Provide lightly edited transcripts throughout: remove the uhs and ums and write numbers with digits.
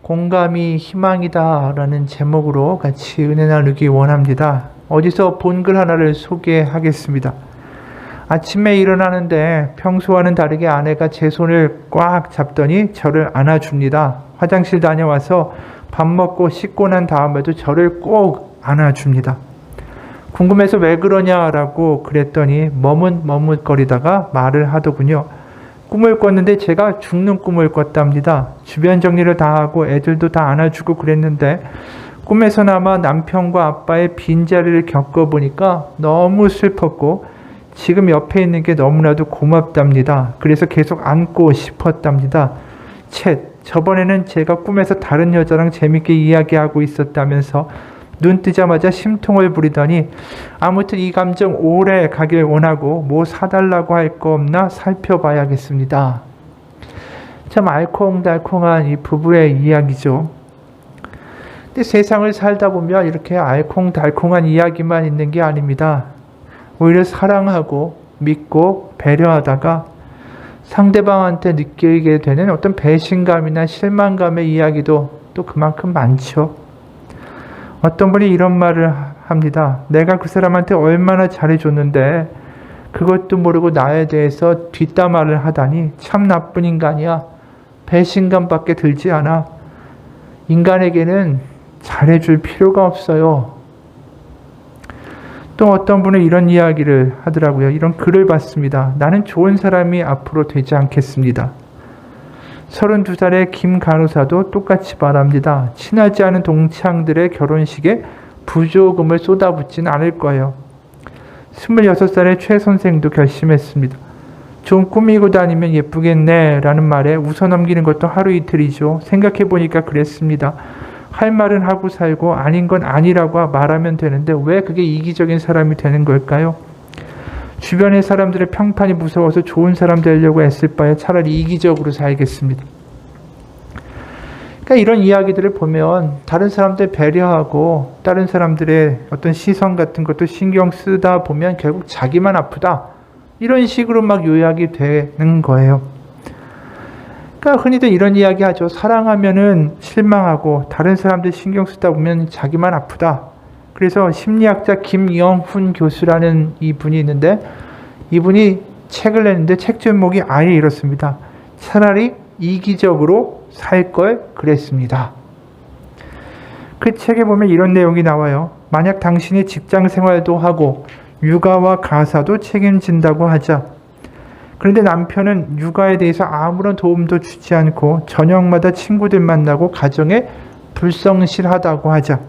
공감이 희망이다 라는 제목으로 같이 은혜 나누기 원합니다. 어디서 본 글 하나를 소개하겠습니다. 아침에 일어나는데 평소와는 다르게 아내가 제 손을 꽉 잡더니 저를 안아줍니다. 화장실 다녀와서 밥 먹고 씻고 난 다음에도 저를 꼭 안아줍니다. 궁금해서 왜 그러냐라고 그랬더니 머뭇머뭇거리다가 말을 하더군요. 꿈을 꿨는데 제가 죽는 꿈을 꿨답니다. 주변 정리를 다 하고 애들도 다 안아주고 그랬는데 꿈에서나마 남편과 아빠의 빈자리를 겪어보니까 너무 슬펐고 지금 옆에 있는 게 너무나도 고맙답니다. 그래서 계속 안고 싶었답니다. 저번에는 제가 꿈에서 다른 여자랑 재밌게 이야기하고 있었다면서 눈 뜨자마자 심통을 부리더니 아무튼 이 감정 오래 가길 원하고 뭐 사달라고 할 거 없나 살펴봐야겠습니다. 참 알콩달콩한 이 부부의 이야기죠. 근데 세상을 살다 보면 이렇게 알콩달콩한 이야기만 있는 게 아닙니다. 오히려 사랑하고 믿고 배려하다가 상대방한테 느끼게 되는 어떤 배신감이나 실망감의 이야기도 또 그만큼 많죠. 어떤 분이 이런 말을 합니다. 내가 그 사람한테 얼마나 잘해줬는데 그것도 모르고 나에 대해서 뒷담화를 하다니 참 나쁜 인간이야. 배신감밖에 들지 않아. 인간에게는 잘해줄 필요가 없어요. 또 어떤 분은 이런 이야기를 하더라고요. 이런 글을 봤습니다. 나는 좋은 사람이 앞으로 되지 않겠습니다. 32살의 김 간호사도 똑같이 말합니다. 친하지 않은 동창들의 결혼식에 부조금을 쏟아붓진 않을 거예요. 26살의 최 선생도 결심했습니다. 좀 꾸미고 다니면 예쁘겠네 라는 말에 웃어넘기는 것도 하루 이틀이죠. 생각해보니까 그랬습니다. 할 말은 하고 살고 아닌 건 아니라고 말하면 되는데 왜 그게 이기적인 사람이 되는 걸까요? 주변의 사람들의 평판이 무서워서 좋은 사람 되려고 애쓸 바에 차라리 이기적으로 살겠습니다. 그러니까 이런 이야기들을 보면 다른 사람들 배려하고 다른 사람들의 어떤 시선 같은 것도 신경 쓰다 보면 결국 자기만 아프다. 이런 식으로 막 요약이 되는 거예요. 그러니까 흔히들 이런 이야기 하죠. 사랑하면은 실망하고 다른 사람들 신경 쓰다 보면 자기만 아프다. 그래서 심리학자 김영훈 교수라는 이분이 있는데 이분이 책을 냈는데 책 제목이 아예 이렇습니다. 차라리 이기적으로 살 걸 그랬습니다. 그 책에 보면 이런 내용이 나와요. 만약 당신이 직장 생활도 하고 육아와 가사도 책임진다고 하자. 그런데 남편은 육아에 대해서 아무런 도움도 주지 않고 저녁마다 친구들 만나고 가정에 불성실하다고 하자.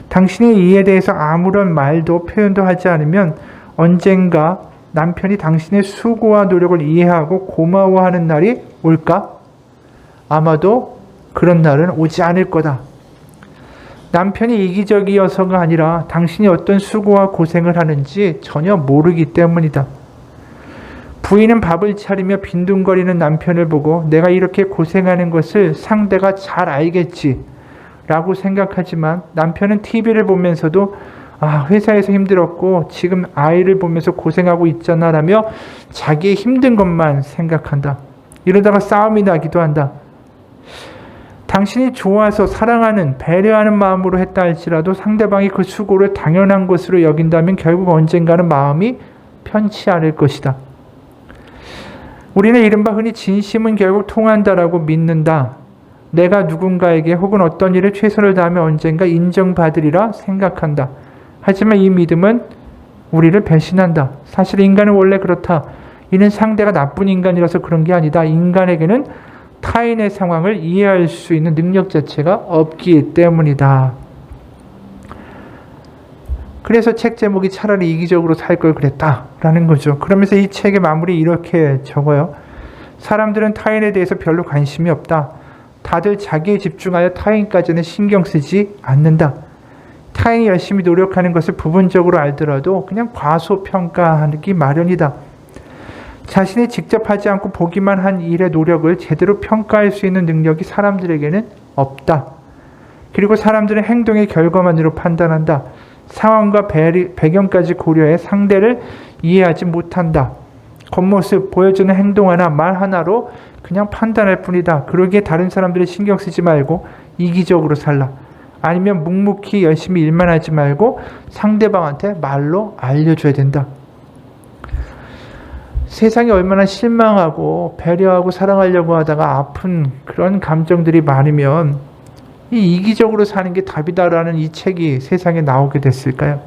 당신이 이에 대해서 아무런 말도 표현도 하지 않으면 언젠가 남편이 당신의 수고와 노력을 이해하고 고마워하는 날이 올까? 아마도 그런 날은 오지 않을 거다. 남편이 이기적이어서가 아니라 당신이 어떤 수고와 고생을 하는지 전혀 모르기 때문이다. 부인은 밥을 차리며 빈둥거리는 남편을 보고 내가 이렇게 고생하는 것을 상대가 잘 알겠지 라고 생각하지만 남편은 TV를 보면서도 회사에서 힘들었고 지금 아이를 보면서 고생하고 있잖아 라며 자기의 힘든 것만 생각한다. 이러다가 싸움이 나기도 한다. 당신이 좋아서 사랑하는 배려하는 마음으로 했다 할지라도 상대방이 그 수고를 당연한 것으로 여긴다면 결국 언젠가는 마음이 편치 않을 것이다. 우리는 이른바 흔히 진심은 결국 통한다라고 믿는다. 내가 누군가에게 혹은 어떤 일에 최선을 다하면 언젠가 인정받으리라 생각한다. 하지만 이 믿음은 우리를 배신한다. 사실 인간은 원래 그렇다. 이는 상대가 나쁜 인간이라서 그런 게 아니다. 인간에게는 타인의 상황을 이해할 수 있는 능력 자체가 없기 때문이다. 그래서 책 제목이 차라리 이기적으로 살 걸 그랬다라는 거죠. 그러면서 이 책의 마무리 이렇게 적어요. 사람들은 타인에 대해서 별로 관심이 없다. 다들 자기에 집중하여 타인까지는 신경 쓰지 않는다. 타인이 열심히 노력하는 것을 부분적으로 알더라도 그냥 과소평가하기 마련이다. 자신이 직접 하지 않고 보기만 한 일의 노력을 제대로 평가할 수 있는 능력이 사람들에게는 없다. 그리고 사람들은 행동의 결과만으로 판단한다. 상황과 배경까지 고려해 상대를 이해하지 못한다. 겉모습, 보여주는 행동 하나, 말 하나로 그냥 판단할 뿐이다. 그러기에 다른 사람들을 신경 쓰지 말고 이기적으로 살라. 아니면 묵묵히 열심히 일만 하지 말고 상대방한테 말로 알려줘야 된다. 세상이 얼마나 실망하고 배려하고 사랑하려고 하다가 아픈 그런 감정들이 많으면 이 이기적으로 사는 게 답이다라는 이 책이 세상에 나오게 됐을까요?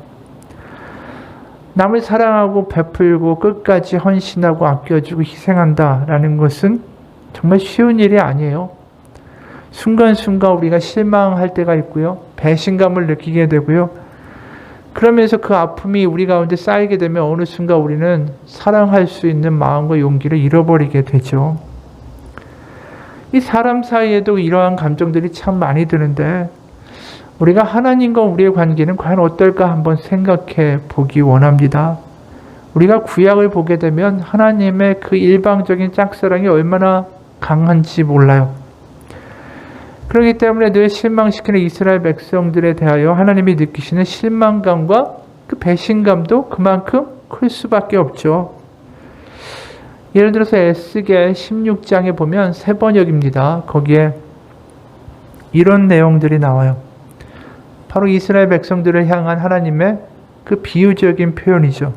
남을 사랑하고 베풀고 끝까지 헌신하고 아껴주고 희생한다라는 것은 정말 쉬운 일이 아니에요. 순간순간 우리가 실망할 때가 있고요. 배신감을 느끼게 되고요. 그러면서 그 아픔이 우리 가운데 쌓이게 되면 어느 순간 우리는 사랑할 수 있는 마음과 용기를 잃어버리게 되죠. 이 사람 사이에도 이러한 감정들이 참 많이 드는데 우리가 하나님과 우리의 관계는 과연 어떨까 한번 생각해 보기 원합니다. 우리가 구약을 보게 되면 하나님의 그 일방적인 짝사랑이 얼마나 강한지 몰라요. 그렇기 때문에 늘 실망시키는 이스라엘 백성들에 대하여 하나님이 느끼시는 실망감과 그 배신감도 그만큼 클 수밖에 없죠. 예를 들어서 에스겔 16장에 보면 새 번역입니다. 거기에 이런 내용들이 나와요. 바로 이스라엘 백성들을 향한 하나님의 그 비유적인 표현이죠.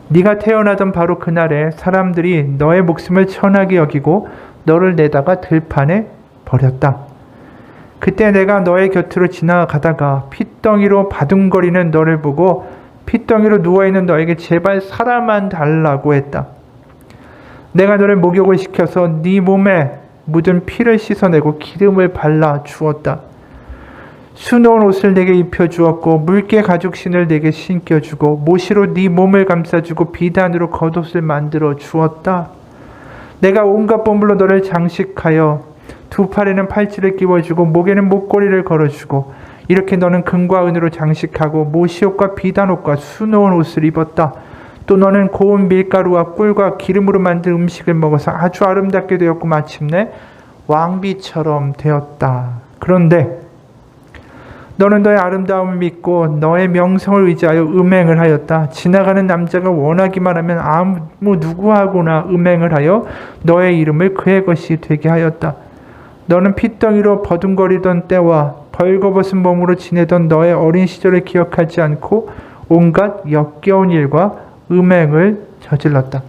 네가 태어나던 바로 그날에 사람들이 너의 목숨을 천하게 여기고 너를 내다가 들판에 버렸다. 그때 내가 너의 곁으로 지나가다가 핏덩이로 바둥거리는 너를 보고 핏덩이로 누워있는 너에게 제발 살아만 달라고 했다. 내가 너를 목욕을 시켜서 네 몸에 묻은 피를 씻어내고 기름을 발라 주었다. 수놓은 옷을 내게 입혀주었고 묽게 가죽신을 내게 신겨주고 모시로 네 몸을 감싸주고 비단으로 겉옷을 만들어 주었다. 내가 온갖 보물로 너를 장식하여 두 팔에는 팔찌를 끼워주고 목에는 목걸이를 걸어주고 이렇게 너는 금과 은으로 장식하고 모시옷과 비단옷과 수놓은 옷을 입었다. 또 너는 고운 밀가루와 꿀과 기름으로 만든 음식을 먹어서 아주 아름답게 되었고 마침내 왕비처럼 되었다. 그런데 너는 너의 아름다움을 믿고 너의 명성을 의지하여 음행을 하였다. 지나가는 남자가 원하기만 하면 아무 누구하고나 음행을 하여 너의 이름을 그의 것이 되게 하였다. 너는 핏덩이로 버둥거리던 때와 벌거벗은 몸으로 지내던 너의 어린 시절을 기억하지 않고 온갖 역겨운 일과 음행을 저질렀다.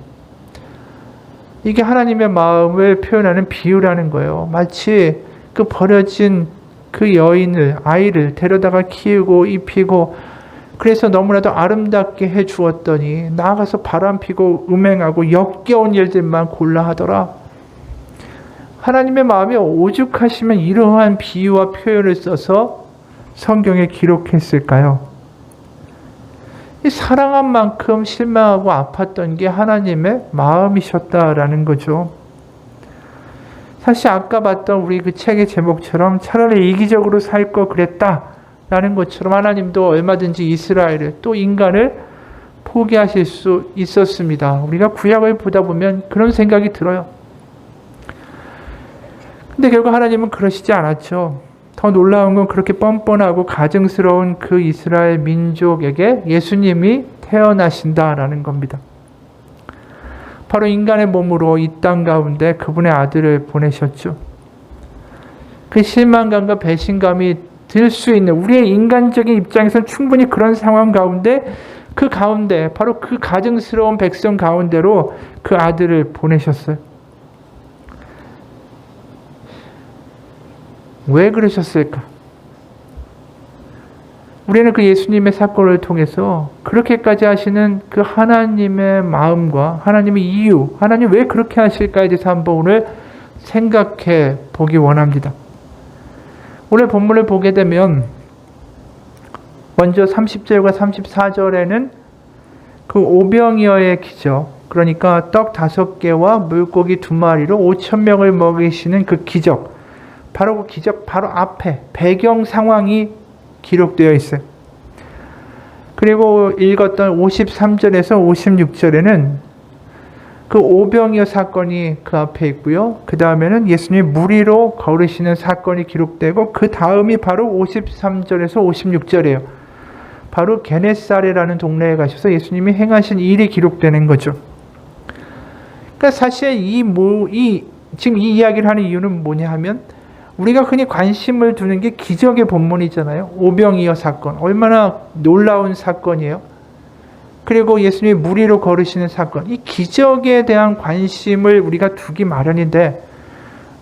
이게 하나님의 마음을 표현하는 비유라는 거예요. 마치 그 버려진 그 여인을, 아이를 데려다가 키우고 입히고 그래서 너무나도 아름답게 해주었더니 나아가서 바람피고 음행하고 역겨운 일들만 골라 하더라. 하나님의 마음이 오죽하시면 이러한 비유와 표현을 써서 성경에 기록했을까요? 이 사랑한 만큼 실망하고 아팠던 게 하나님의 마음이셨다라는 거죠. 사실 아까 봤던 우리 그 책의 제목처럼 차라리 이기적으로 살 걸 그랬다라는 것처럼 하나님도 얼마든지 이스라엘을 또 인간을 포기하실 수 있었습니다. 우리가 구약을 보다 보면 그런 생각이 들어요. 근데 결국 하나님은 그러시지 않았죠. 더 놀라운 건 그렇게 뻔뻔하고 가증스러운 그 이스라엘 민족에게 예수님이 태어나신다라는 겁니다. 바로 인간의 몸으로 이 땅 가운데 그분의 아들을 보내셨죠. 그 실망감과 배신감이 들 수 있는 우리의 인간적인 입장에서는 충분히 그런 상황 가운데 그 가운데 바로 그 가증스러운 백성 가운데로 그 아들을 보내셨어요. 왜 그러셨을까? 우리는 그 예수님의 사건을 통해서 그렇게까지 하시는 그 하나님의 마음과 하나님의 이유, 하나님 왜 그렇게 하실까에 대해서 한번 오늘 생각해 보기 원합니다. 오늘 본문을 보게 되면 먼저 30절과 34절에는 그 오병이어의 기적, 그러니까 떡 5개와 물고기 2마리로 5,000명을 먹이시는 그 기적, 바로 그 기적 바로 앞에 배경 상황이 기록되어 있어요. 그리고 읽었던 53절에서 56절에는 그 오병이어 사건이 그 앞에 있고요. 그 다음에는 예수님이 물 위로 걸으시는 사건이 기록되고 그 다음이 바로 53절에서 56절이에요. 바로 게네사레라는 동네에 가셔서 예수님이 행하신 일이 기록되는 거죠. 그러니까 사실 지금 이 이야기를 하는 이유는 뭐냐 하면 우리가 흔히 관심을 두는 게 기적의 본문이잖아요. 오병이어 사건. 얼마나 놀라운 사건이에요. 그리고 예수님이 물 위로 걸으시는 사건. 이 기적에 대한 관심을 우리가 두기 마련인데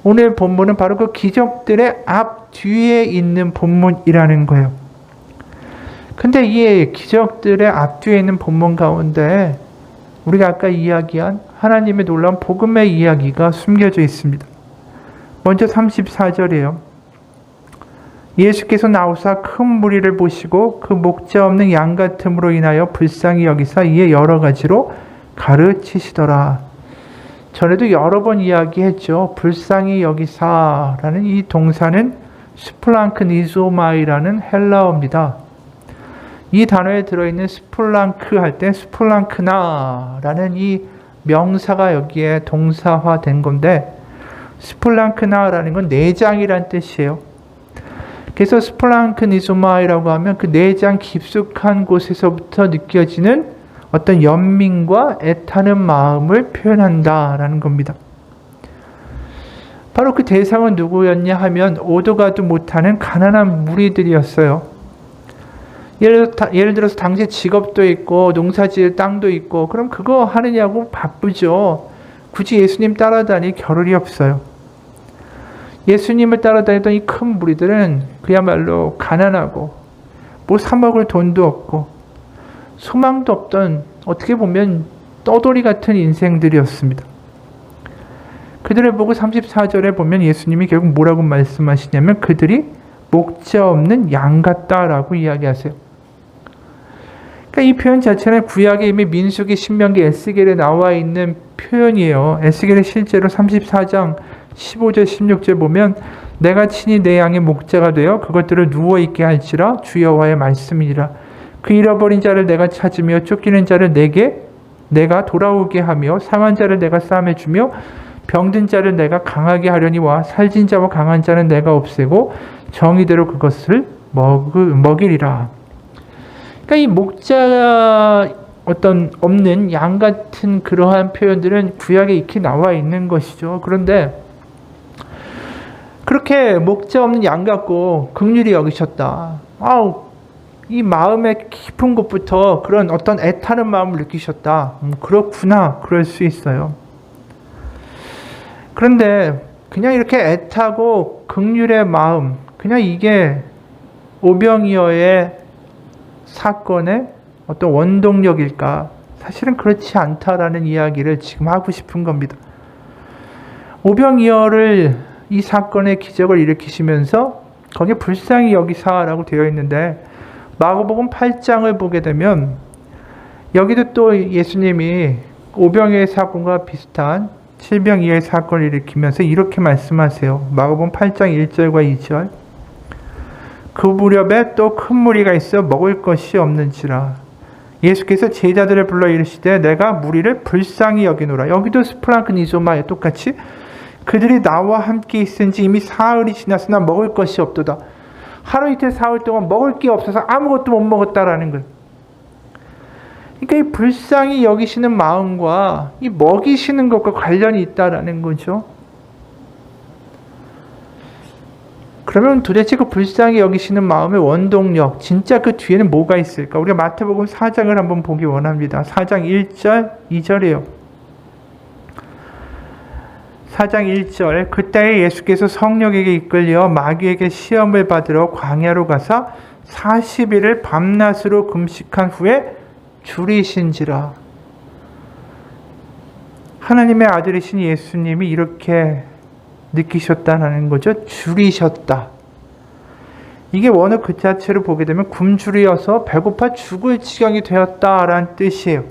오늘 본문은 바로 그 기적들의 앞 뒤에 있는 본문이라는 거예요. 근데 이 기적들의 앞 뒤에 있는 본문 가운데 우리가 아까 이야기한 하나님의 놀라운 복음의 이야기가 숨겨져 있습니다. 먼저 34절이에요. 예수께서 나오사 큰 무리를 보시고 그 목자 없는 양 같음으로 인하여 불쌍히 여기사 이에 여러 가지로 가르치시더라. 전에도 여러 번 이야기했죠. 불쌍히 여기사라는 이 동사는 스플랑크니조마이라는 헬라어입니다. 이 단어에 들어있는 스플랑크 할 때 스플랑크나라는 이 명사가 여기에 동사화된 건데 스플랑크나라는 건 내장이란 뜻이에요. 그래서 스플랑크니조마이라고 하면 그 내장 깊숙한 곳에서부터 느껴지는 어떤 연민과 애타는 마음을 표현한다라는 겁니다. 바로 그 대상은 누구였냐 하면 오도 가도 못하는 가난한 무리들이었어요. 예를 들어서 당시 직업도 있고 농사지을 땅도 있고 그럼 그거 하느냐고 바쁘죠. 굳이 예수님 따라다닐 겨를이 없어요. 예수님을 따라다니던 이 큰 무리들은 그야말로 가난하고 뭐 사 먹을 돈도 없고 소망도 없던 어떻게 보면 떠돌이 같은 인생들이었습니다. 그들을 보고 34절에 보면 예수님이 결국 뭐라고 말씀하시냐면 그들이 목자 없는 양 같다라고 이야기하세요. 그러니까 이 표현 자체는 구약에 이미 민수기, 신명기, 에스겔에 나와 있는 표현이에요. 에스겔에 실제로 34장 15절 16절 보면 내가 친히 내 양의 목자가 되어 그것들을 누워있게 할지라 주 여호와의 말씀이니라. 그 잃어버린 자를 내가 찾으며 쫓기는 자를 내가 돌아오게 하며 상한 자를 내가 싸매 주며 병든 자를 내가 강하게 하려니와 살진 자와 강한 자는 내가 없애고 정의대로 그것을 먹이리라. 그러니까 이 목자 어떤 없는 양 같은 그러한 표현들은 구약에 익히 나와 있는 것이죠. 그런데 그렇게 목자 없는 양 같고 긍휼히 여기셨다. 이 마음의 깊은 곳부터 그런 어떤 애타는 마음을 느끼셨다. 그렇구나. 그럴 수 있어요. 그런데 그냥 이렇게 애타고 긍휼의 마음, 그냥 이게 오병이어의 사건의 어떤 원동력일까? 사실은 그렇지 않다라는 이야기를 지금 하고 싶은 겁니다. 오병이어를 이 사건의 기적을 일으키시면서 거기에 불쌍히 여기사라고 되어 있는데 마가복음 8장을 보게 되면 여기도 또 예수님이 오병이어의 사건과 비슷한 질병이의 사건을 일으키면서 이렇게 말씀하세요. 마가복음 8장 1절과 2절 그 무렵에 또 큰 무리가 있어 먹을 것이 없는지라 예수께서 제자들을 불러 이르시되 내가 무리를 불쌍히 여기노라. 여기도 스프랑크니조마에 똑같이 그들이 나와 함께 있은지 이미 사흘이 지났으나 먹을 것이 없도다. 하루 이틀 사흘 동안 먹을 게 없어서 아무것도 못 먹었다라는 거예요. 그러니까 이 불쌍히 여기시는 마음과 이 먹이시는 것과 관련이 있다라는 거죠. 그러면 도대체 그 불쌍히 여기시는 마음의 원동력, 진짜 그 뒤에는 뭐가 있을까? 우리가 마태복음 4장을 한번 보기 원합니다. 4장 1절, 2절이에요. 4장 1절 그때에 예수께서 성령에게 이끌려 마귀에게 시험을 받으러 광야로 가사 40일을 밤낮으로 금식한 후에 줄이신지라. 하나님의 아들이신 예수님이 이렇게 느끼셨다는 거죠. 줄이셨다. 이게 원어 그 자체로 보게 되면 굶주려서 배고파 죽을 지경이 되었다라는 뜻이에요.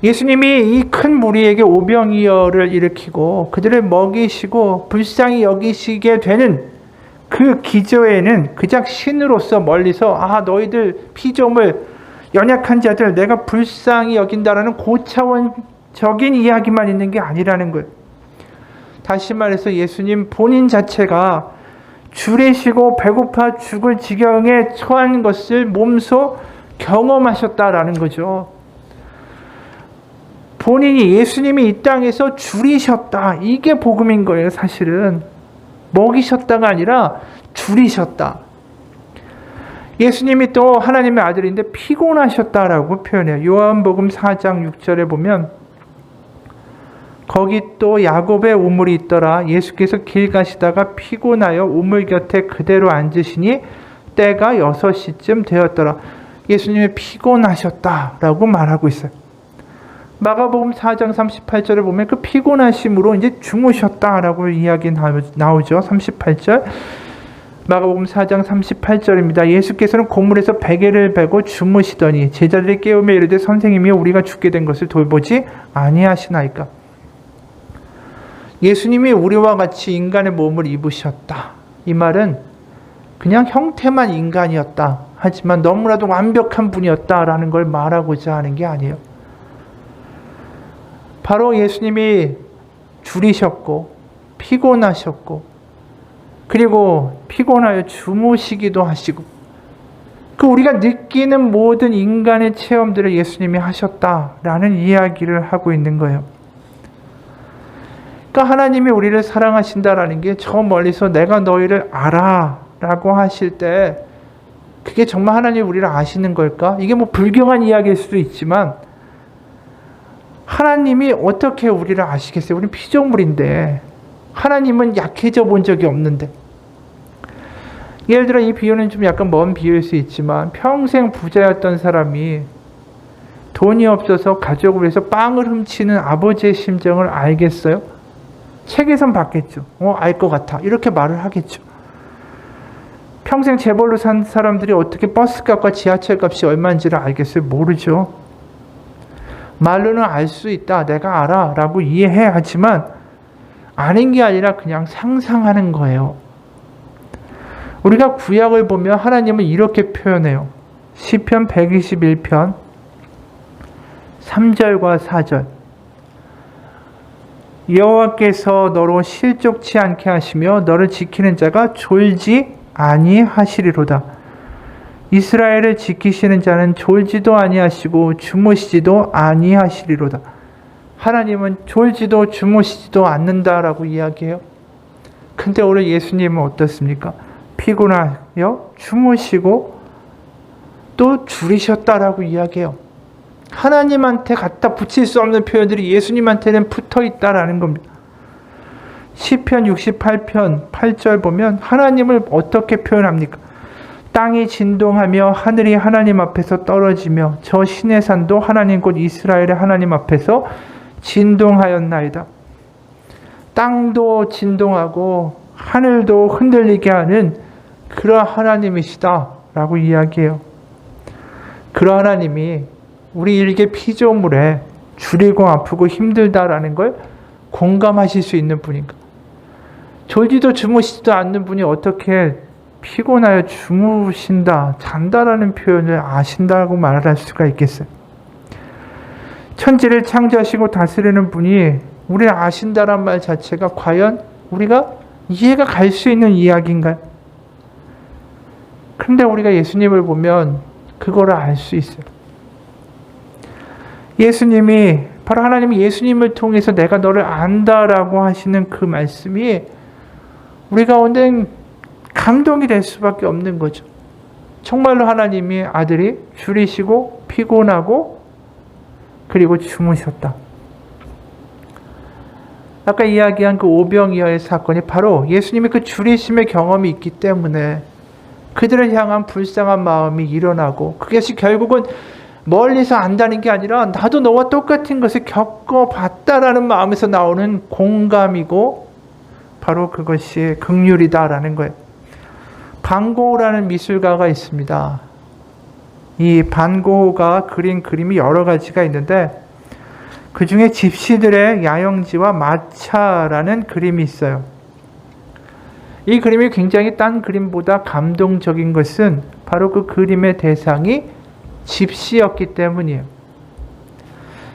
예수님이 이 큰 무리에게 오병이어를 일으키고 그들을 먹이시고 불쌍히 여기시게 되는 그 기저에는 그냥 신으로서 멀리서 너희들 피조물 연약한 자들 내가 불쌍히 여긴다라는 고차원적인 이야기만 있는 게 아니라는 거예요. 다시 말해서 예수님 본인 자체가 줄이시고 배고파 죽을 지경에 처한 것을 몸소 경험하셨다라는 거죠. 본인이 예수님이 이 땅에서 줄이셨다. 이게 복음인 거예요, 사실은. 먹이셨다가 아니라 줄이셨다. 예수님이 또 하나님의 아들인데 피곤하셨다라고 표현해요. 요한복음 4장 6절에 보면 거기 또 야곱의 우물이 있더라. 예수께서 길 가시다가 피곤하여 우물 곁에 그대로 앉으시니 때가 6시쯤 되었더라. 예수님이 피곤하셨다라고 말하고 있어요. 마가복음 4장 38절에 보면 그 피곤하심으로 이제 주무셨다라고 이야기 나오죠. 38절. 마가복음 4장 38절입니다. 예수께서는 고물에서 베개를 베고 주무시더니 제자들이 깨우며 이르되 선생님이여 우리가 죽게 된 것을 돌보지 아니하시나이까. 예수님이 우리와 같이 인간의 몸을 입으셨다. 이 말은 그냥 형태만 인간이었다. 하지만 너무나도 완벽한 분이었다라는 걸 말하고자 하는 게 아니에요. 바로 예수님이 줄이셨고 피곤하셨고 그리고 피곤하여 주무시기도 하시고 그 우리가 느끼는 모든 인간의 체험들을 예수님이 하셨다라는 이야기를 하고 있는 거예요. 그러니까 하나님이 우리를 사랑하신다라는 게 저 멀리서 내가 너희를 알아 라고 하실 때 그게 정말 하나님이 우리를 아시는 걸까? 이게 뭐 불경한 이야기일 수도 있지만 하나님이 어떻게 우리를 아시겠어요? 우리는 피조물인데 하나님은 약해져 본 적이 없는데 예를 들어 이 비유는 좀 약간 먼 비유일 수 있지만 평생 부자였던 사람이 돈이 없어서 가족을 위해서 빵을 훔치는 아버지의 심정을 알겠어요? 책에선 봤겠죠. 알 것 같아. 이렇게 말을 하겠죠. 평생 재벌로 산 사람들이 어떻게 버스값과 지하철값이 얼마인지를 알겠어요? 모르죠. 말로는 알 수 있다. 내가 알아. 라고 이해해야 하지만 아는 게 아니라 그냥 상상하는 거예요. 우리가 구약을 보면 하나님은 이렇게 표현해요. 시편 121편 3절과 4절 여호와께서 너로 실족치 않게 하시며 너를 지키는 자가 졸지 아니하시리로다. 이스라엘을 지키시는 자는 졸지도 아니하시고 주무시지도 아니하시리로다. 하나님은 졸지도 주무시지도 않는다라고 이야기해요. 근데 오늘 예수님은 어떻습니까? 피곤하여 주무시고 또 줄이셨다라고 이야기해요. 하나님한테 갖다 붙일 수 없는 표현들이 예수님한테는 붙어 있다라는 겁니다. 시편 68편 8절 보면 하나님을 어떻게 표현합니까? 땅이 진동하며 하늘이 하나님 앞에서 떨어지며 저 신의 산도 하나님 곧 이스라엘의 하나님 앞에서 진동하였나이다. 땅도 진동하고 하늘도 흔들리게 하는 그러한 하나님이시다라고 이야기해요. 그러한 하나님이 우리 일개 피조물에 줄이고 아프고 힘들다라는 걸 공감하실 수 있는 분인가? 졸지도 주무시지도 않는 분이 어떻게 피곤하여 주무신다, 잔다라는 표현을 아신다고 말할 수가 있겠어요? 천지를 창조하시고 다스리는 분이 우리를 아신다란 말 자체가 과연 우리가 이해가 갈 수 있는 이야기인가요? 그런데 우리가 예수님을 보면 그거를 알 수 있어요. 예수님이 바로 하나님이 예수님을 통해서 내가 너를 안다라고 하시는 그 말씀이 우리 가운데 감동이 될 수밖에 없는 거죠. 정말로 하나님이 아들이 줄이시고 피곤하고 그리고 주무셨다. 아까 이야기한 그 오병이어의 사건이 바로 예수님의 그 줄이심의 경험이 있기 때문에 그들을 향한 불쌍한 마음이 일어나고 그것이 결국은 멀리서 안다는 게 아니라 나도 너와 똑같은 것을 겪어봤다라는 마음에서 나오는 공감이고 바로 그것이 긍휼이다라는 거예요. 반고흐라는 미술가가 있습니다. 이 반고흐가 그린 그림이 여러 가지가 있는데 그 중에 집시들의 야영지와 마차라는 그림이 있어요. 이 그림이 굉장히 딴 그림보다 감동적인 것은 바로 그 그림의 대상이 집시였기 때문이에요.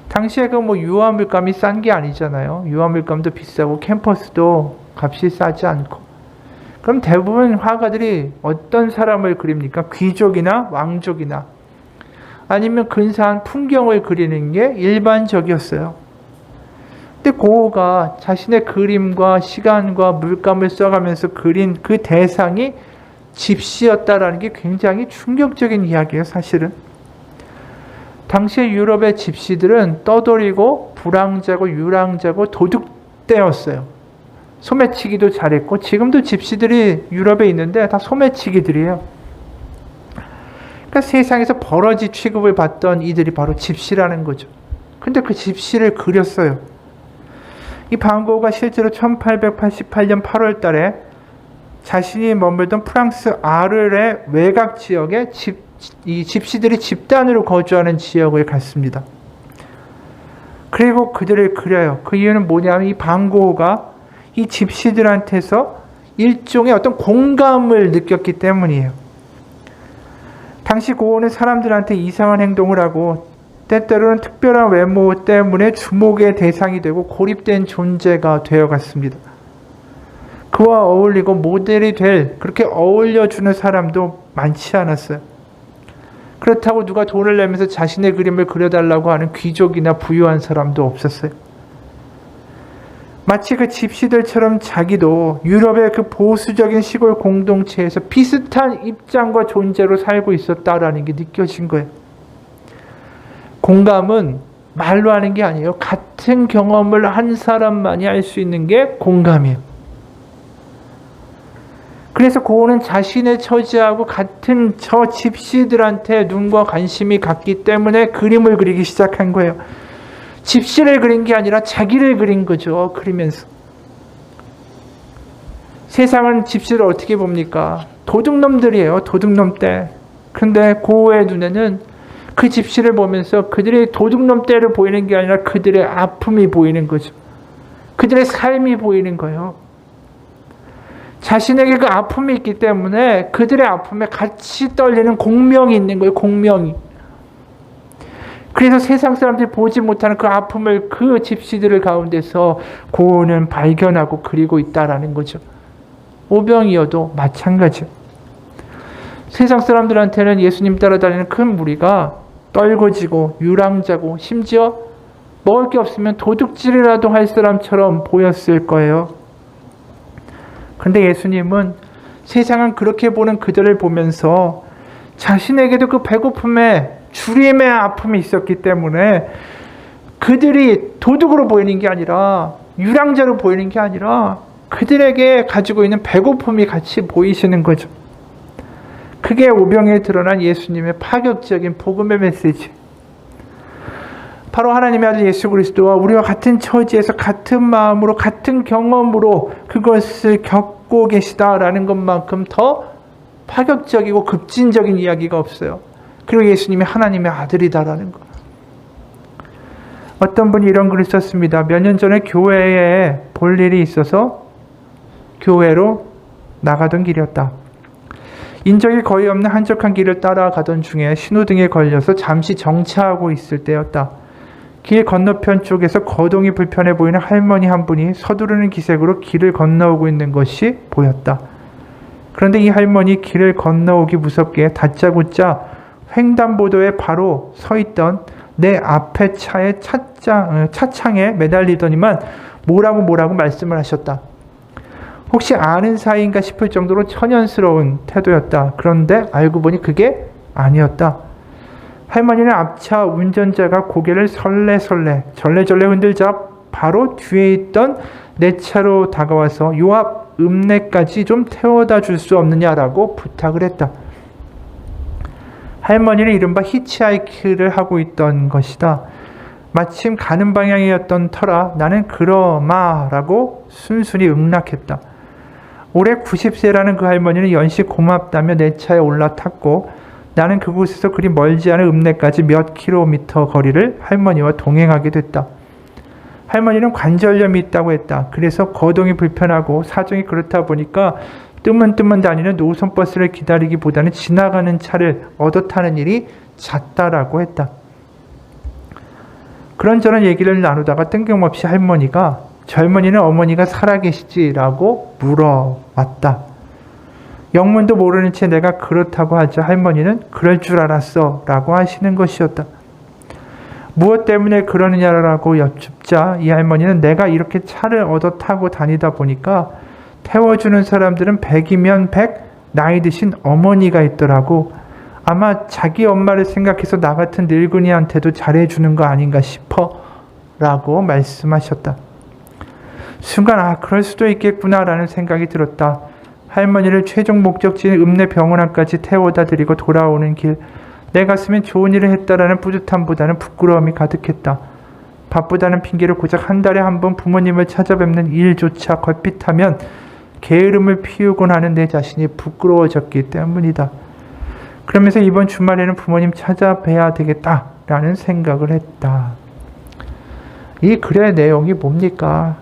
당시에 그 유화물감이 싼 게 아니잖아요. 유화물감도 비싸고 캠퍼스도 값이 싸지 않고 그럼 대부분 화가들이 어떤 사람을 그립니까? 귀족이나 왕족이나 아니면 근사한 풍경을 그리는 게 일반적이었어요. 근데 고흐가 자신의 그림과 시간과 물감을 써가면서 그린 그 대상이 집시였다라는 게 굉장히 충격적인 이야기예요, 사실은. 당시의 유럽의 집시들은 떠돌이고 불황자고 유랑자고 도둑대였어요. 소매치기도 잘했고, 지금도 집시들이 유럽에 있는데 다 소매치기들이에요. 그러니까 세상에서 버러지 취급을 받던 이들이 바로 집시라는 거죠. 근데 그 집시를 그렸어요. 이 반 고흐가 실제로 1888년 8월 달에 자신이 머물던 프랑스 아르의 외곽 지역에 이 집시들이 집단으로 거주하는 지역을 갔습니다. 그리고 그들을 그려요. 그 이유는 뭐냐면 이 반 고흐가 이 집시들한테서 일종의 어떤 공감을 느꼈기 때문이에요. 당시 고흐는 사람들한테 이상한 행동을 하고 때때로는 특별한 외모 때문에 주목의 대상이 되고 고립된 존재가 되어갔습니다. 그와 어울리고 모델이 될, 그렇게 어울려주는 사람도 많지 않았어요. 그렇다고 누가 돈을 내면서 자신의 그림을 그려달라고 하는 귀족이나 부유한 사람도 없었어요. 마치 그 집시들처럼 자기도 유럽의 그 보수적인 시골 공동체에서 비슷한 입장과 존재로 살고 있었다라는 게 느껴진 거예요. 공감은 말로 하는 게 아니에요. 같은 경험을 한 사람만이 할 수 있는 게 공감이에요. 그래서 고흐는 자신의 처지하고 같은 저 집시들한테 눈과 관심이 갔기 때문에 그림을 그리기 시작한 거예요. 집시를 그린 게 아니라 자기를 그린 거죠. 그리면서. 세상은 집시를 어떻게 봅니까? 도둑놈들이에요. 도둑놈떼. 근데 고흐의 눈에는 그 집시를 보면서 그들의 도둑놈떼를 보이는 게 아니라 그들의 아픔이 보이는 거죠. 그들의 삶이 보이는 거예요. 자신에게 그 아픔이 있기 때문에 그들의 아픔에 같이 떨리는 공명이 있는 거예요. 공명이. 그래서 세상 사람들이 보지 못하는 그 아픔을 그 집시들 가운데서 고흐는 발견하고 그리고 있다라는 거죠. 오병이어도 마찬가지예요. 세상 사람들한테는 예수님 따라다니는 큰 무리가 떨거지고 유랑자고 심지어 먹을 게 없으면 도둑질이라도 할 사람처럼 보였을 거예요. 그런데 예수님은 세상은 그렇게 보는 그들을 보면서 자신에게도 그 배고픔에 주림의 아픔이 있었기 때문에 그들이 도둑으로 보이는 게 아니라 유랑자로 보이는 게 아니라 그들에게 가지고 있는 배고픔이 같이 보이시는 거죠. 그게 오병에 드러난 예수님의 파격적인 복음의 메시지. 바로 하나님의 아들 예수 그리스도와 우리와 같은 처지에서 같은 마음으로 같은 경험으로 그것을 겪고 계시다라는 것만큼 더 파격적이고 급진적인 이야기가 없어요. 그리고 예수님이 하나님의 아들이다라는 것. 어떤 분이 이런 글을 썼습니다. 몇 년 전에 교회에 볼 일이 있어서 교회로 나가던 길이었다. 인적이 거의 없는 한적한 길을 따라가던 중에 신호등에 걸려서 잠시 정차하고 있을 때였다. 길 건너편 쪽에서 거동이 불편해 보이는 할머니 한 분이 서두르는 기색으로 길을 건너오고 있는 것이 보였다. 그런데 이 할머니 길을 건너오기 무섭게 다짜고짜 횡단보도에 바로 서 있던 내 앞에 차의 차창에 매달리더니만 뭐라고 말씀을 하셨다. 혹시 아는 사이인가 싶을 정도로 천연스러운 태도였다. 그런데 알고 보니 그게 아니었다. 할머니는 앞차 운전자가 고개를 절레절레 흔들자 바로 뒤에 있던 내 차로 다가와서 요 앞 읍내까지 좀 태워다 줄 수 없느냐라고 부탁을 했다. 할머니는 이른바 히치하이크를 하고 있던 것이다. 마침 가는 방향이었던 터라 나는 그러마라고 순순히 응낙했다. 올해 90세라는 그 할머니는 연시 고맙다며 내 차에 올라탔고 나는 그곳에서 그리 멀지 않은 읍내까지 몇 킬로미터 거리를 할머니와 동행하게 됐다. 할머니는 관절염이 있다고 했다. 그래서 거동이 불편하고 사정이 그렇다 보니까 뜨문뜨문 다니는 노선버스를 기다리기보다는 지나가는 차를 얻어 타는 일이 잦다라고 했다. 그런저런 얘기를 나누다가 뜬금없이 할머니가 젊은이는 어머니가 살아계시지라고 물어왔다. 영문도 모르는 채 내가 그렇다고 하자 할머니는 그럴 줄 알았어 라고 하시는 것이었다. 무엇 때문에 그러느냐라고 여쭙자 이 할머니는 내가 이렇게 차를 얻어 타고 다니다 보니까 태워주는 사람들은 100이면 100 나이 드신 어머니가 있더라고. 아마 자기 엄마를 생각해서 나 같은 늙은이한테도 잘해주는 거 아닌가 싶어 라고 말씀하셨다. 순간 그럴 수도 있겠구나라는 생각이 들었다. 할머니를 최종 목적지인 읍내병원안까지 태워다 드리고 돌아오는 길, 내 가슴엔 좋은 일을 했다라는 뿌듯함보다는 부끄러움이 가득했다. 바쁘다는 핑계로 고작 한 달에 한 번 부모님을 찾아뵙는 일조차 걸핏하면 게으름을 피우곤 하는 내 자신이 부끄러워졌기 때문이다. 그러면서 이번 주말에는 부모님 찾아뵈야 되겠다라는 생각을 했다. 이 글의 내용이 뭡니까?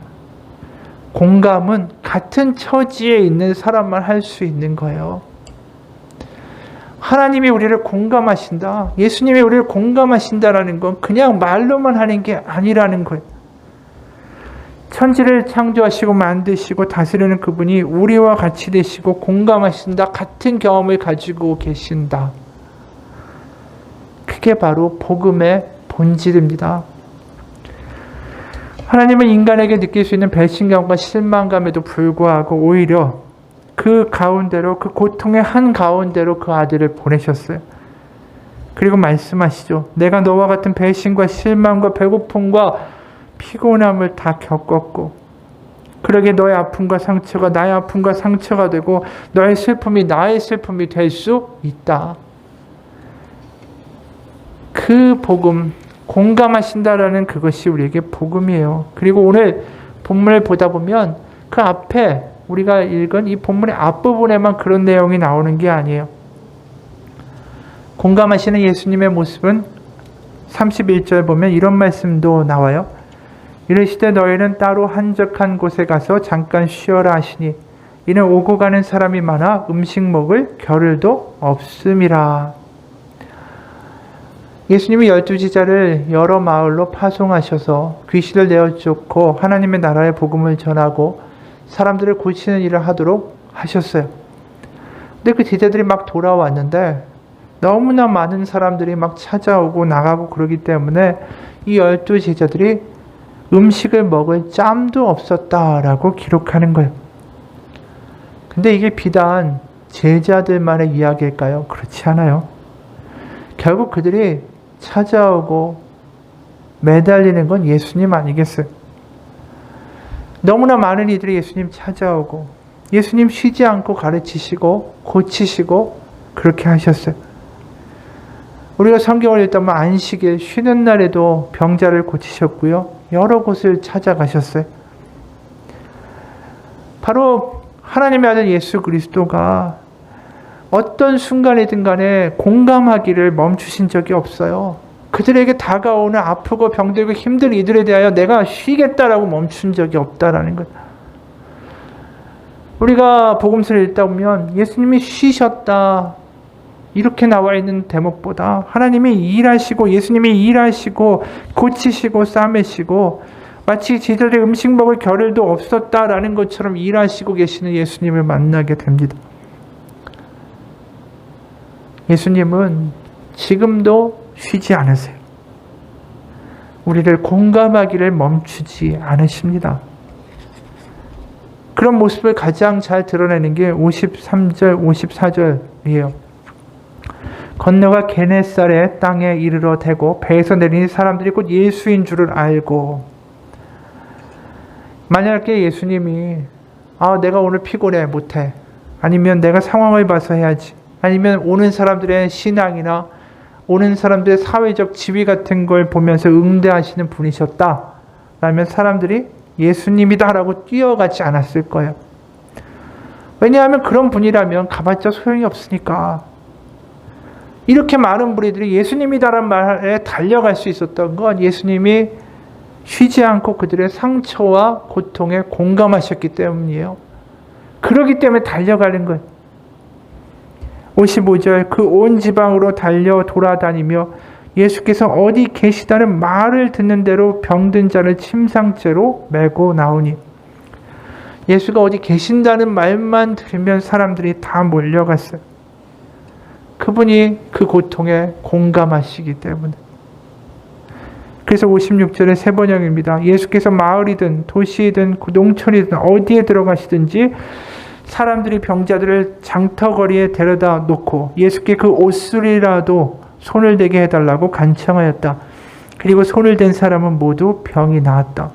공감은 같은 처지에 있는 사람만 할 수 있는 거예요. 하나님이 우리를 공감하신다. 예수님이 우리를 공감하신다라는 건 그냥 말로만 하는 게 아니라는 거예요. 천지를 창조하시고 만드시고 다스리는 그분이 우리와 같이 되시고 공감하신다. 같은 경험을 가지고 계신다. 그게 바로 복음의 본질입니다. 하나님은 인간에게 느낄 수 있는 배신감과 실망감에도 불구하고 오히려 그 가운데로, 그 고통의 한 가운데로 그 아들을 보내셨어요. 그리고 말씀하시죠. 내가 너와 같은 배신과 실망과 배고픔과 피곤함을 다 겪었고, 그러게 너의 아픔과 상처가 나의 아픔과 상처가 되고 너의 슬픔이 나의 슬픔이 될 수 있다. 그 복음, 공감하신다라는 그것이 우리에게 복음이에요. 그리고 오늘 본문을 보다 보면 그 앞에 우리가 읽은 이 본문의 앞부분에만 그런 내용이 나오는 게 아니에요. 공감하시는 예수님의 모습은 31절 보면 이런 말씀도 나와요. 이르시되 너희는 따로 한적한 곳에 가서 잠깐 쉬어라 하시니 이는 오고 가는 사람이 많아 음식 먹을 겨를도 없음이라. 예수님이 12제자를 여러 마을로 파송하셔서 귀신을 내어 쫓고 하나님의 나라의 복음을 전하고 사람들을 고치는 일을 하도록 하셨어요. 근데 그 제자들이 막 돌아왔는데 너무나 많은 사람들이 막 찾아오고 나가고 그러기 때문에 이 12제자들이 음식을 먹을 짬도 없었다라고 기록하는 거예요. 근데 이게 비단 제자들만의 이야기일까요? 그렇지 않아요. 결국 그들이 찾아오고 매달리는 건 예수님 아니겠어요? 너무나 많은 이들이 예수님 찾아오고 예수님 쉬지 않고 가르치시고 고치시고 그렇게 하셨어요. 우리가 성경을 읽다 보면 안식일 쉬는 날에도 병자를 고치셨고요. 여러 곳을 찾아가셨어요. 바로 하나님의 아들 예수 그리스도가 어떤 순간이든 간에 공감하기를 멈추신 적이 없어요. 그들에게 다가오는 아프고 병들고 힘든 이들에 대하여 내가 쉬겠다라고 멈춘 적이 없다라는 것. 우리가 복음서를 읽다 보면 예수님이 쉬셨다 이렇게 나와 있는 대목보다 하나님이 일하시고 예수님이 일하시고 고치시고 싸매시고 마치 제자들의 음식 먹을 겨를도 없었다라는 것처럼 일하시고 계시는 예수님을 만나게 됩니다. 예수님은 지금도 쉬지 않으세요. 우리를 공감하기를 멈추지 않으십니다. 그런 모습을 가장 잘 드러내는 게 53절, 54절이에요. 건너가 게네사렛 땅에 이르러 대고 배에서 내리니 사람들이 곧 예수인 줄을 알고. 만약에 예수님이 내가 오늘 피곤해 못해, 아니면 내가 상황을 봐서 해야지, 아니면 오는 사람들의 신앙이나 오는 사람들의 사회적 지위 같은 걸 보면서 응대하시는 분이셨다 라면 사람들이 예수님이다라고 뛰어가지 않았을 거예요. 왜냐하면 그런 분이라면 가봤자 소용이 없으니까. 이렇게 많은 무리들이 예수님이다라는 말에 달려갈 수 있었던 건 예수님이 쉬지 않고 그들의 상처와 고통에 공감하셨기 때문이에요. 그러기 때문에 달려가는 거예요. 55절 그 온 지방으로 달려 돌아다니며 예수께서 어디 계시다는 말을 듣는 대로 병든 자를 침상째로 메고 나오니. 예수가 어디 계신다는 말만 들으면 사람들이 다 몰려갔어요. 그분이 그 고통에 공감하시기 때문에. 그래서 56절의 세 번역입니다. 예수께서 마을이든 도시이든 농촌이든 어디에 들어가시든지 사람들이 병자들을 장터거리에 데려다 놓고 예수께 그 옷술이라도 손을 대게 해달라고 간청하였다. 그리고 손을 댄 사람은 모두 병이 나았다.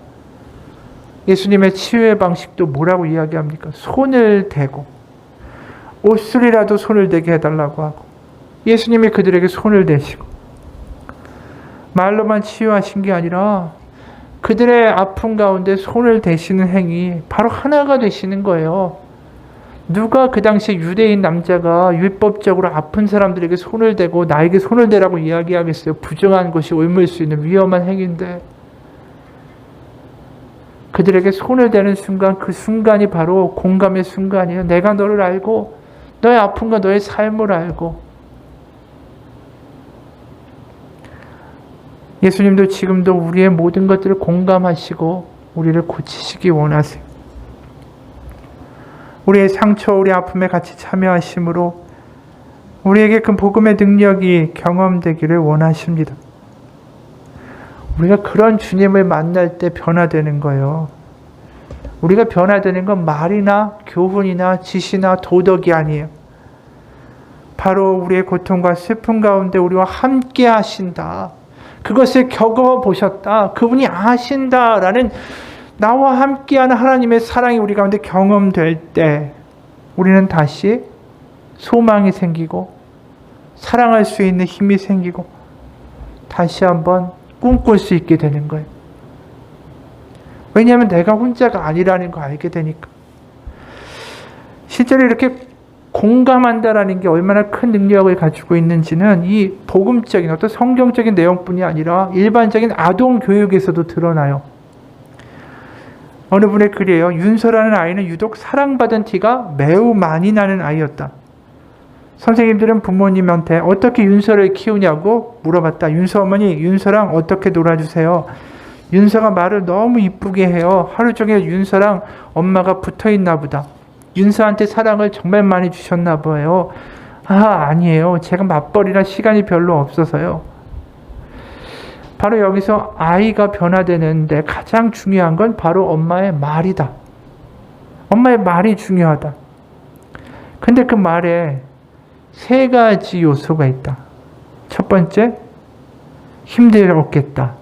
예수님의 치유의 방식도 뭐라고 이야기합니까? 손을 대고 옷술이라도 손을 대게 해달라고 하고 예수님이 그들에게 손을 대시고 말로만 치유하신 게 아니라 그들의 아픔 가운데 손을 대시는 행위, 바로 하나가 되시는 거예요. 누가 그 당시 유대인 남자가 율법적으로 아픈 사람들에게 손을 대고 나에게 손을 대라고 이야기하겠어요? 부정한 것이 옮을 수 있는 위험한 행위인데 그들에게 손을 대는 순간, 그 순간이 바로 공감의 순간이에요. 내가 너를 알고 너의 아픔과 너의 삶을 알고. 예수님도 지금도 우리의 모든 것들을 공감하시고 우리를 고치시기 원하세요. 우리의 상처, 우리의 아픔에 같이 참여하심으로 우리에게 그 복음의 능력이 경험되기를 원하십니다. 우리가 그런 주님을 만날 때 변화되는 거예요. 우리가 변화되는 건 말이나 교훈이나 지시나 도덕이 아니에요. 바로 우리의 고통과 슬픔 가운데 우리와 함께 하신다. 그것을 겪어보셨다. 그분이 아신다라는 나와 함께하는 하나님의 사랑이 우리 가운데 경험될 때 우리는 다시 소망이 생기고 사랑할 수 있는 힘이 생기고 다시 한번 꿈꿀 수 있게 되는 거예요. 왜냐하면 내가 혼자가 아니라는 거 알게 되니까. 실제로 이렇게 공감한다라는 게 얼마나 큰 능력을 가지고 있는지는 이 복음적인 어떤 성경적인 내용뿐이 아니라 일반적인 아동 교육에서도 드러나요. 어느 분의 글이에요. 윤서라는 아이는 유독 사랑받은 티가 매우 많이 나는 아이였다. 선생님들은 부모님한테 어떻게 윤서를 키우냐고 물어봤다. 윤서 어머니, 윤서랑 어떻게 놀아주세요? 윤서가 말을 너무 이쁘게 해요. 하루 종일 윤서랑 엄마가 붙어있나 보다. 윤서한테 사랑을 정말 많이 주셨나 봐요. 아니에요. 제가 맞벌이라 시간이 별로 없어서요. 바로 여기서 아이가 변화되는데 가장 중요한 건 바로 엄마의 말이다. 엄마의 말이 중요하다. 근데 그 말에 세 가지 요소가 있다. 첫 번째, 힘들었겠다.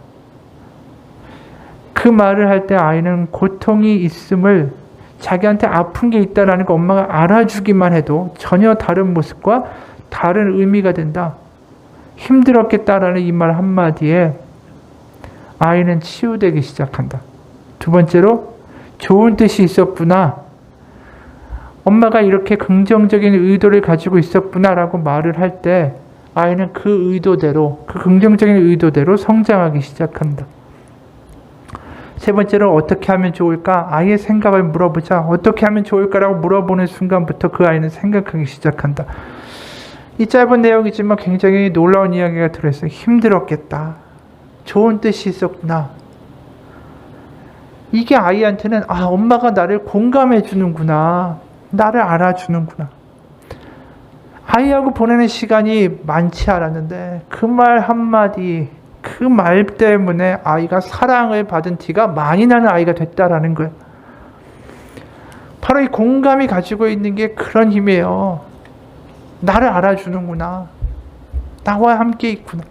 그 말을 할 때 아이는 고통이 있음을, 자기한테 아픈 게 있다라는 거 엄마가 알아주기만 해도 전혀 다른 모습과 다른 의미가 된다. 힘들었겠다라는 이 말 한마디에 아이는 치유되기 시작한다. 두 번째로, 좋은 뜻이 있었구나. 엄마가 이렇게 긍정적인 의도를 가지고 있었구나라고 말을 할 때 아이는 그 의도대로, 그 긍정적인 의도대로 성장하기 시작한다. 세 번째로, 어떻게 하면 좋을까? 아이의 생각을 물어보자. 어떻게 하면 좋을까라고 물어보는 순간부터 그 아이는 생각하기 시작한다. 이 짧은 내용이지만 굉장히 놀라운 이야기가 들어있어요. 힘들었겠다. 좋은 뜻이 있었구나. 이게 아이한테는 엄마가 나를 공감해 주는구나. 나를 알아주는구나. 아이하고 보내는 시간이 많지 않았는데 그 말 한마디, 그 말 때문에 아이가 사랑을 받은 티가 많이 나는 아이가 됐다라는 거예요. 바로 이 공감이 가지고 있는 게 그런 힘이에요. 나를 알아주는구나. 나와 함께 있구나.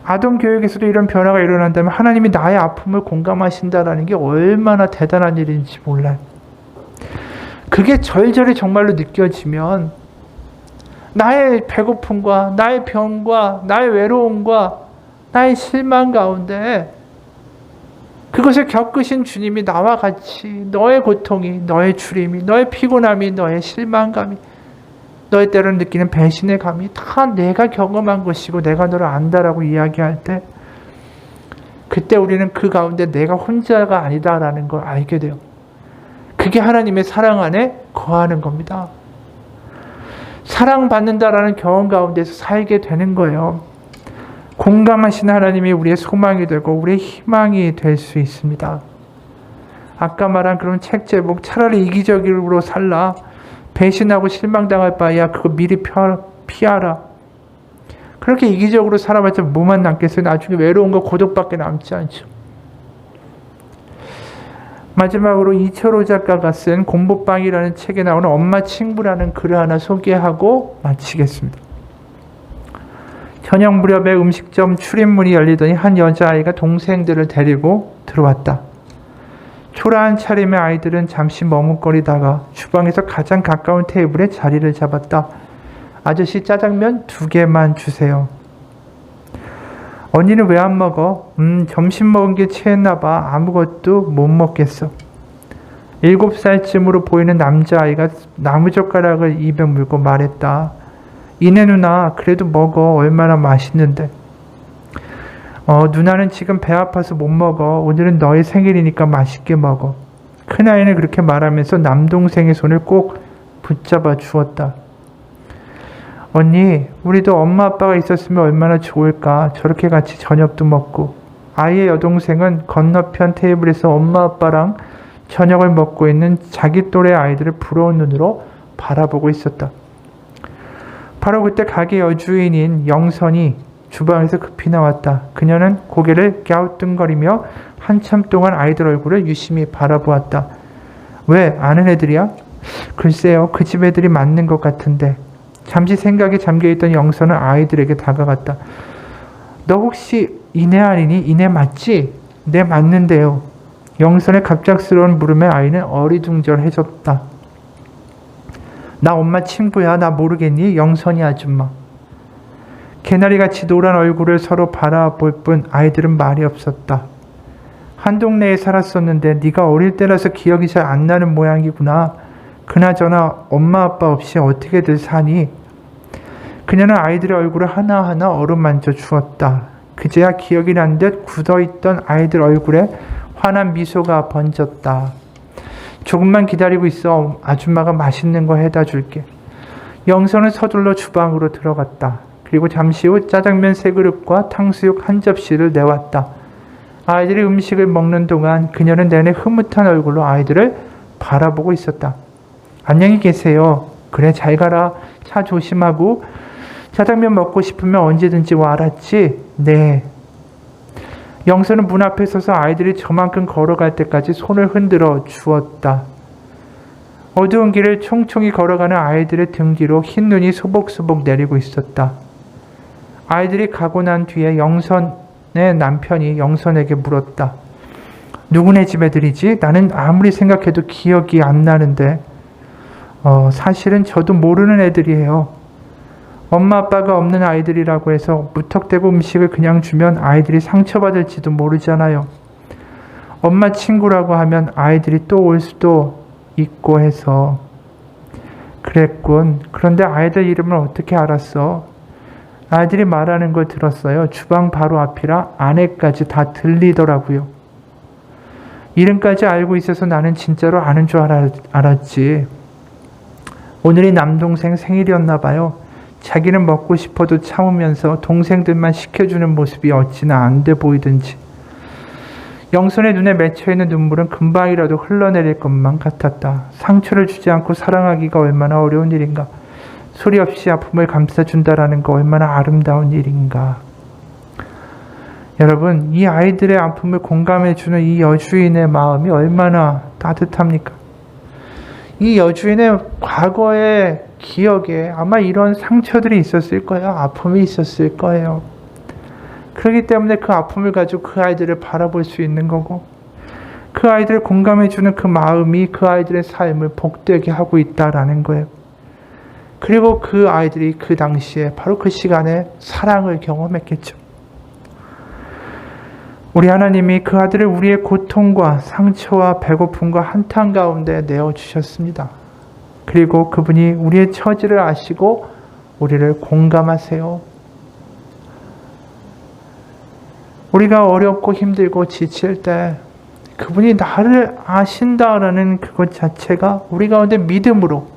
아동 교육에서도 이런 변화가 일어난다면 하나님이 나의 아픔을 공감하신다라는 게 얼마나 대단한 일인지 몰라요. 그게 절절히 정말로 느껴지면 나의 배고픔과 나의 병과 나의 외로움과 나의 실망 가운데 그것을 겪으신 주님이 나와 같이 너의 고통이, 너의 주림이, 너의 피곤함이, 너의 실망감이, 너의 때로는 느끼는 배신의 감이 다 내가 경험한 것이고 내가 너를 안다라고 이야기할 때 그때 우리는 그 가운데 내가 혼자가 아니다라는 걸 알게 돼요. 그게 하나님의 사랑 안에 거하는 겁니다. 사랑받는다라는 경험 가운데서 살게 되는 거예요. 공감하신 하나님이 우리의 소망이 되고 우리의 희망이 될 수 있습니다. 아까 말한 그런 책 제목 차라리 이기적으로 살라. 배신하고 실망당할 바에야 그거 미리 피하라. 그렇게 이기적으로 살아봤자 뭐만 남겠어요. 나중에 외로운 거 고독밖에 남지 않죠. 마지막으로 이철호 작가가 쓴 공부방이라는 책에 나오는 엄마 친구라는 글을 하나 소개하고 마치겠습니다. 저녁 무렵에 음식점 출입문이 열리더니 한 여자아이가 동생들을 데리고 들어왔다. 초라한 차림의 아이들은 잠시 머뭇거리다가 주방에서 가장 가까운 테이블에 자리를 잡았다. 아저씨 짜장면 2개만 주세요. 언니는 왜 안 먹어? 점심 먹은 게 체했나 봐. 아무것도 못 먹겠어. 7살쯤으로 보이는 남자아이가 나무젓가락을 입에 물고 말했다. 이내 누나 그래도 먹어. 얼마나 맛있는데. 누나는 지금 배 아파서 못 먹어. 오늘은 너의 생일이니까 맛있게 먹어. 큰아이는 그렇게 말하면서 남동생의 손을 꼭 붙잡아 주었다. 언니, 우리도 엄마 아빠가 있었으면 얼마나 좋을까. 저렇게 같이 저녁도 먹고. 아이의 여동생은 건너편 테이블에서 엄마 아빠랑 저녁을 먹고 있는 자기 또래 아이들을 부러운 눈으로 바라보고 있었다. 바로 그때 가게 여주인인 영선이 주방에서 급히 나왔다. 그녀는 고개를 갸우뚱거리며 한참 동안 아이들 얼굴을 유심히 바라보았다. 왜? 아는 애들이야? 글쎄요. 그 집 애들이 맞는 것 같은데. 잠시 생각에 잠겨있던 영선은 아이들에게 다가갔다. 너 혹시 이내 아니니? 이내 맞지? 네 맞는데요. 영선의 갑작스러운 물음에 아이는 어리둥절해졌다. 나 엄마 친구야. 나 모르겠니? 영선이 아줌마. 개나리같이 노란 얼굴을 서로 바라볼 뿐 아이들은 말이 없었다. 한 동네에 살았었는데 네가 어릴 때라서 기억이 잘 안 나는 모양이구나. 그나저나 엄마 아빠 없이 어떻게들 사니? 그녀는 아이들의 얼굴을 하나하나 어루만져 주었다. 그제야 기억이 난 듯 굳어있던 아이들 얼굴에 환한 미소가 번졌다. 조금만 기다리고 있어. 아줌마가 맛있는 거 해다 줄게. 영선은 서둘러 주방으로 들어갔다. 그리고 잠시 후 짜장면 3그릇과 탕수육 1접시를 내왔다. 아이들이 음식을 먹는 동안 그녀는 내내 흐뭇한 얼굴로 아이들을 바라보고 있었다. 안녕히 계세요. 그래 잘 가라. 차 조심하고. 짜장면 먹고 싶으면 언제든지 와. 알았지? 네. 영선은 문 앞에 서서 아이들이 저만큼 걸어갈 때까지 손을 흔들어 주었다. 어두운 길을 총총히 걸어가는 아이들의 등 뒤로 흰 눈이 소복소복 내리고 있었다. 아이들이 가고 난 뒤에 영선의 남편이 영선에게 물었다. 누구네 집 애들이지? 나는 아무리 생각해도 기억이 안 나는데. 사실은 저도 모르는 애들이에요. 엄마 아빠가 없는 아이들이라고 해서 무턱대고 음식을 그냥 주면 아이들이 상처받을지도 모르잖아요. 엄마 친구라고 하면 아이들이 또 올 수도 있고 해서. 그랬군. 그런데 아이들 이름을 어떻게 알았어? 아이들이 말하는 걸 들었어요. 주방 바로 앞이라 안에까지 다 들리더라고요. 이름까지 알고 있어서 나는 진짜로 아는 줄 알았지. 오늘이 남동생 생일이었나 봐요. 자기는 먹고 싶어도 참으면서 동생들만 시켜주는 모습이 어찌나 안 돼 보이든지. 영선의 눈에 맺혀있는 눈물은 금방이라도 흘러내릴 것만 같았다. 상처를 주지 않고 사랑하기가 얼마나 어려운 일인가. 소리 없이 아픔을 감싸준다라는 거 얼마나 아름다운 일인가. 여러분, 이 아이들의 아픔을 공감해주는 이 여주인의 마음이 얼마나 따뜻합니까? 이 여주인의 과거의 기억에 아마 이런 상처들이 있었을 거예요. 아픔이 있었을 거예요. 그렇기 때문에 그 아픔을 가지고 그 아이들을 바라볼 수 있는 거고, 그 아이들을 공감해주는 그 마음이 그 아이들의 삶을 복되게 하고 있다라는 거예요. 그리고 그 아이들이 그 당시에 바로 그 시간에 사랑을 경험했겠죠. 우리 하나님이 그 아들을 우리의 고통과 상처와 배고픔과 한탄 가운데 내어주셨습니다. 그리고 그분이 우리의 처지를 아시고 우리를 공감하세요. 우리가 어렵고 힘들고 지칠 때 그분이 나를 아신다라는 그것 자체가 우리 가운데 믿음으로,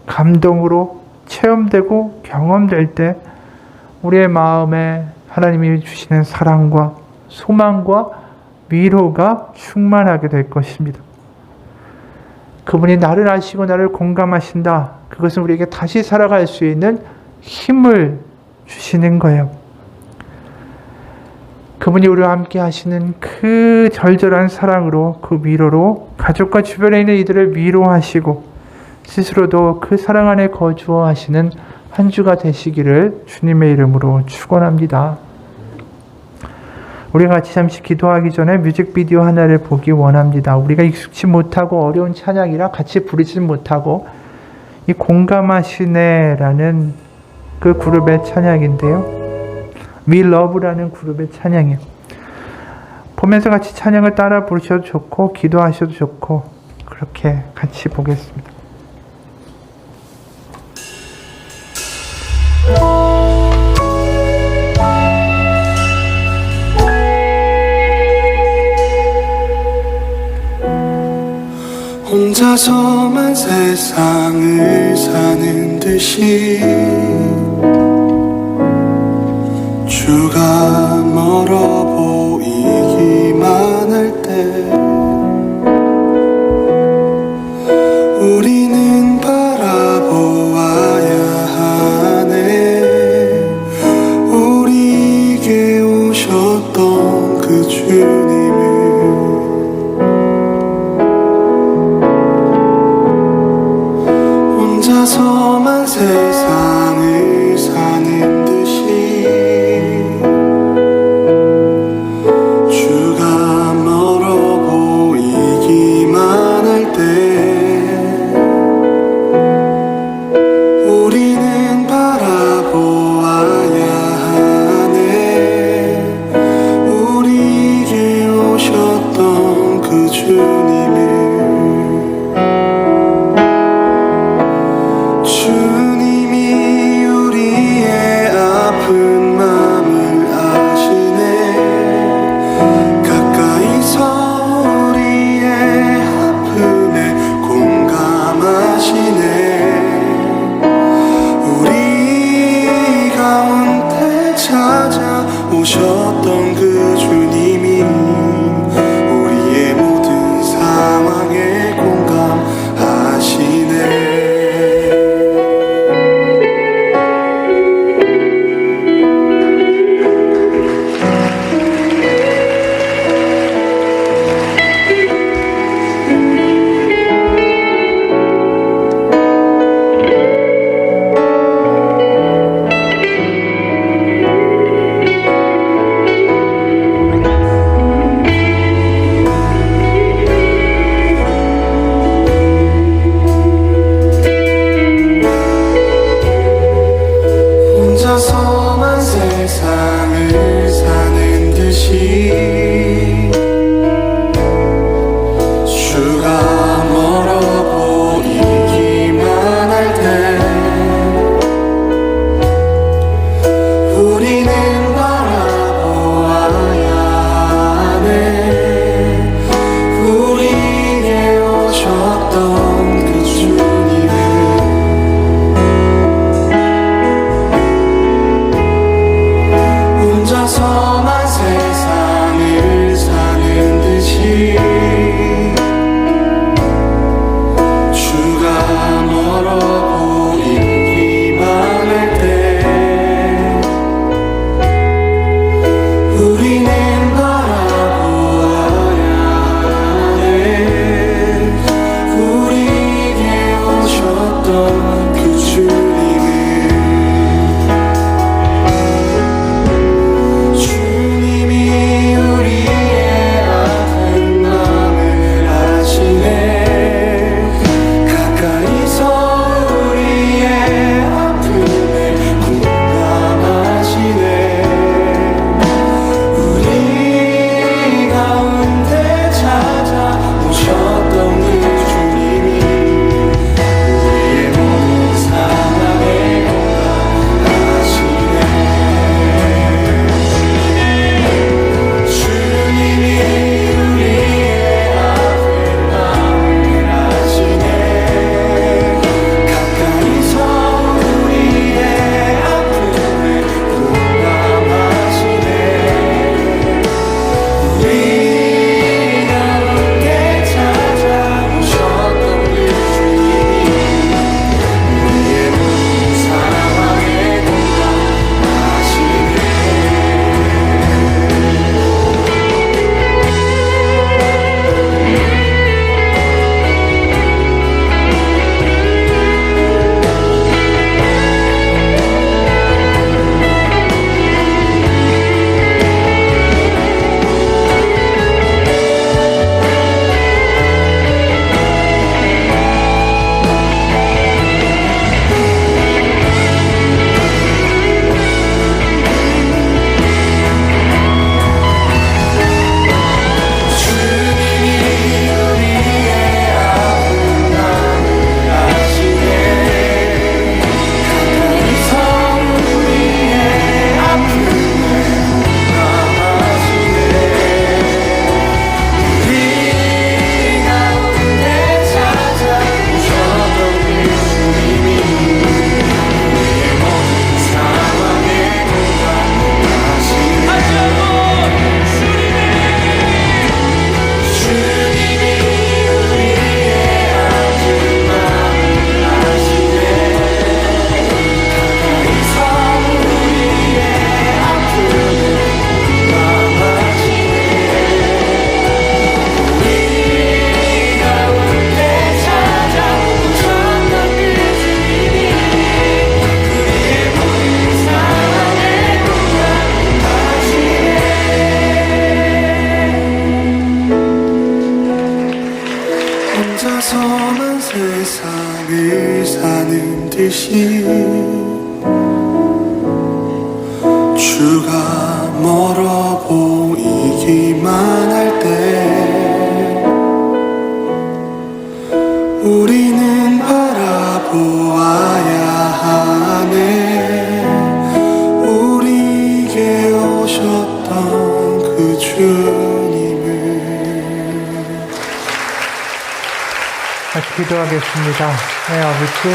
감동으로 체험되고 경험될 때 우리의 마음에 하나님이 주시는 사랑과 소망과 위로가 충만하게 될 것입니다. 그분이 나를 아시고 나를 공감하신다. 그것은 우리에게 다시 살아갈 수 있는 힘을 주시는 거예요. 그분이 우리와 함께 하시는 그 절절한 사랑으로, 그 위로로 가족과 주변에 있는 이들을 위로하시고 스스로도 그 사랑 안에 거주어 하시는 한 주가 되시기를 주님의 이름으로 축원합니다. 우리가 같이 잠시 기도하기 전에 뮤직비디오 하나를 보기 원합니다. 우리가 익숙치 못하고 어려운 찬양이라 같이 부르지 못하고, 이 공감하시네라는 그 그룹의 찬양인데요. We Love라는 그룹의 찬양이에요. 보면서 같이 찬양을 따라 부르셔도 좋고 기도하셔도 좋고 그렇게 같이 보겠습니다. 혼자서만 세상을 사는 듯이 주가 멀어 보이기만 할 때 우리는 바라보아야 하네. 우리에게 오셨던 그 주님을 혼자서만 세상을 사는 듯이 주가 멀어 보이기만 할 때 우리는 바라보아야 하네. 우리에게 오셨던 그 주님을 주님이 우리의 아픈 마음을 아시네. 가까이서 우리의 아픔에 공감하시네. 우리 가운데 찾아오셨던 그 주님이 우리의 모든 상황에 공감하시네. 혼자서만 세상을 사는 듯이 주가 멀어 보이기만 할 때 우리는 바라보아야 하네. 우리에게 오셨던 그 주님을 혼자서만 세상을 사는 듯이 주가 멀어 보이기만 할 때 우리는 바라보아야 하네. 우리에게 오셨던 그 주님을 주님이 우리의 아픈 마음을 험한 세상을 사는 듯이 주가 멀어 보이기만 할 때 우리는 바라보아야 하네. 우리에게 오셨던 그 주님을. 기도하겠습니다. 아버지,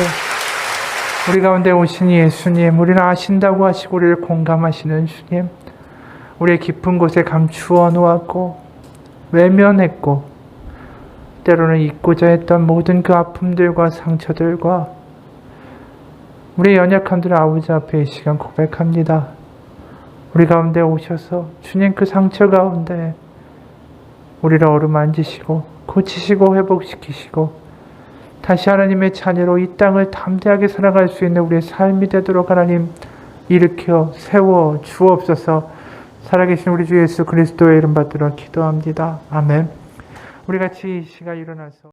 우리 가운데 오신 예수님, 우리를 아신다고 하시고 우리를 공감하시는 주님, 우리의 깊은 곳에 감추어 놓았고 외면했고 때로는 잊고자 했던 모든 그 아픔들과 상처들과 우리의 연약함들을 아버지 앞에 이 시간 고백합니다. 우리 가운데 오셔서 주님 그 상처 가운데 우리를 어루만지시고 고치시고 회복시키시고 다시 하나님의 자녀로 이 땅을 담대하게 살아갈 수 있는 우리의 삶이 되도록 하나님 일으켜 세워 주옵소서. 살아계신 우리 주 예수 그리스도의 이름 받들어 기도합니다. 아멘. 우리 같이 이 시간 일어나서